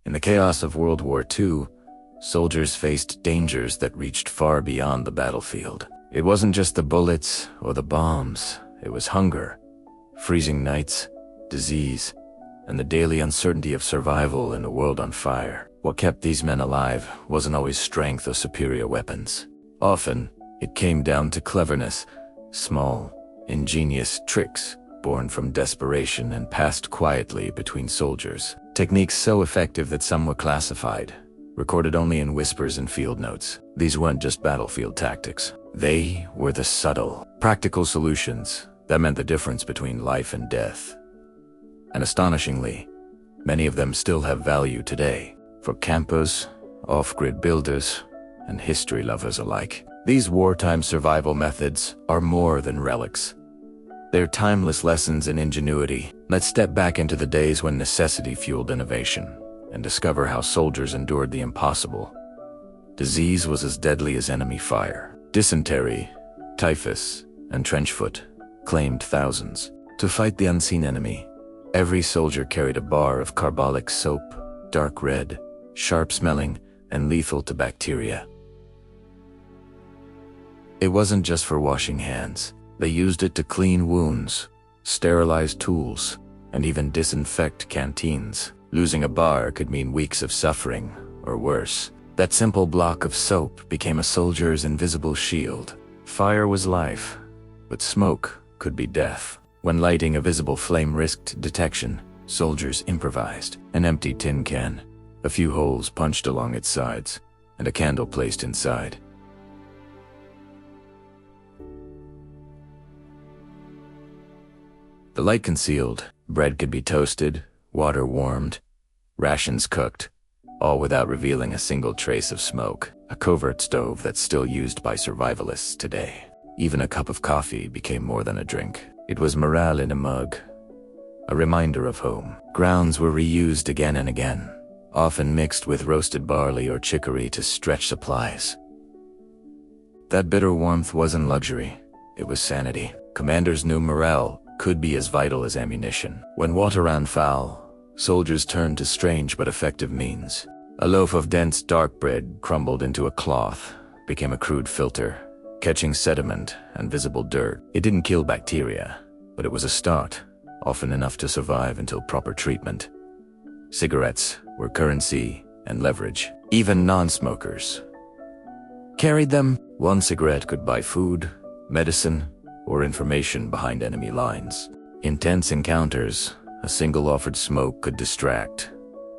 In the chaos of World War II, soldiers faced dangers that reached far beyond the battlefield. It wasn't just the bullets or the bombs, it was hunger, freezing nights, disease, and the daily uncertainty of survival in a world on fire. What kept these men alive wasn't always strength or superior weapons. Often, it came down to cleverness, small, ingenious tricks born from desperation and passed quietly between soldiers. Techniques so effective that some were classified, recorded only in whispers and field notes. These weren't just battlefield tactics. They were the subtle, practical solutions that meant the difference between life and death. And astonishingly, many of them still have value today for campers, off-grid builders, and history lovers alike. These wartime survival methods are more than relics. They're timeless lessons in ingenuity. Let's step back into the days when necessity fueled innovation and discover how soldiers endured the impossible. Disease was as deadly as enemy fire. Dysentery, typhus, and trenchfoot claimed thousands. To fight the unseen enemy, every soldier carried a bar of carbolic soap, dark red, sharp-smelling, and lethal to bacteria. It wasn't just for washing hands. They used it to clean wounds, sterilize tools, and even disinfect canteens. Losing a bar could mean weeks of suffering, or worse. That simple block of soap became a soldier's invisible shield. Fire was life, but smoke could be death. When lighting a visible flame risked detection, soldiers improvised. An empty tin can, a few holes punched along its sides, and a candle placed inside. The light concealed, bread could be toasted, water warmed, rations cooked, all without revealing a single trace of smoke. A covert stove that's still used by survivalists today. Even a cup of coffee became more than a drink. It was morale in a mug, a reminder of home. Grounds were reused again and again, often mixed with roasted barley or chicory to stretch supplies. That bitter warmth wasn't luxury, it was sanity. Commanders knew morale could be as vital as ammunition. When water ran foul, soldiers turned to strange but effective means. A loaf of dense dark bread crumbled into a cloth, became a crude filter, catching sediment and visible dirt. It didn't kill bacteria, but it was a start, often enough to survive until proper treatment. Cigarettes were currency and leverage. Even non-smokers carried them. One cigarette could buy food, medicine, or information behind enemy lines. Intense encounters, a single offered smoke could distract,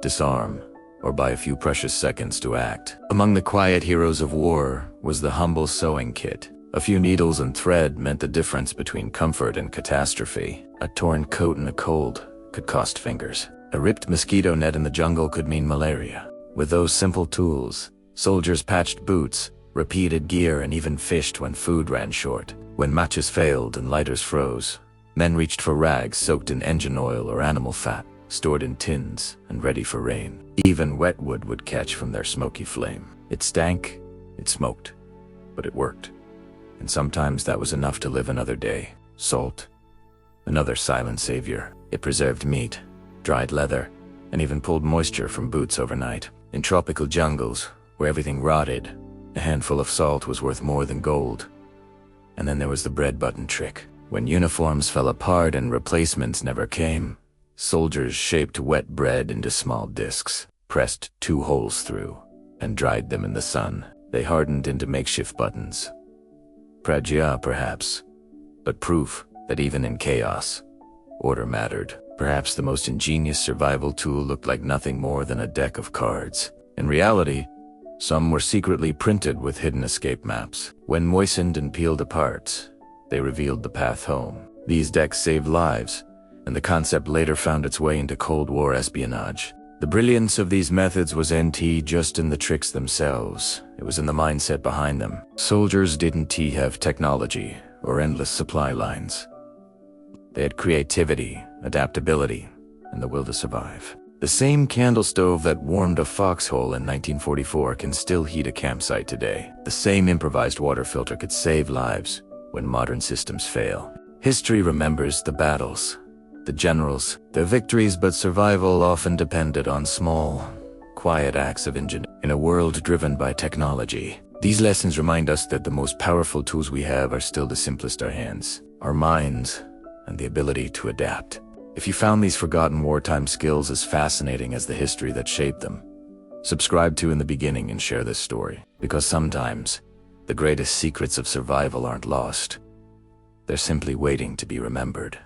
disarm, or buy a few precious seconds to act. Among the quiet heroes of war was the humble sewing kit. A few needles and thread meant the difference between comfort and catastrophe. A torn coat in a cold could cost fingers. A ripped mosquito net in the jungle could mean malaria. With those simple tools, soldiers patched boots, repeated gear, and even fished when food ran short. When matches failed and lighters froze, men reached for rags soaked in engine oil or animal fat, stored in tins and ready for rain. Even wet wood would catch from their smoky flame. It stank, it smoked, but it worked. And sometimes that was enough to live another day. Salt, another silent savior. It preserved meat, dried leather, and even pulled moisture from boots overnight. In tropical jungles, where everything rotted, a handful of salt was worth more than gold. And then there was the bread button trick. When uniforms fell apart and replacements never came, soldiers shaped wet bread into small discs, pressed 2 holes through, and dried them in the sun. They hardened into makeshift buttons. Pragia, perhaps, but proof that even in chaos, order mattered. Perhaps the most ingenious survival tool looked like nothing more than a deck of cards. In reality, some were secretly printed with hidden escape maps. When moistened and peeled apart, they revealed the path home. These decks saved lives, and the concept later found its way into Cold War espionage. The brilliance of these methods wasn't just in the tricks themselves, it was in the mindset behind them. Soldiers didn't have technology or endless supply lines. They had creativity, adaptability, and the will to survive. The same candle stove that warmed a foxhole in 1944 can still heat a campsite today. The same improvised water filter could save lives when modern systems fail. History remembers the battles, the generals, their victories, but survival often depended on small, quiet acts of ingenuity. In a world driven by technology, these lessons remind us that the most powerful tools we have are still the simplest: our hands, our minds, and the ability to adapt. If you found these forgotten wartime skills as fascinating as the history that shaped them, subscribe to In the Beginning and share this story. Because sometimes, the greatest secrets of survival aren't lost. They're simply waiting to be remembered.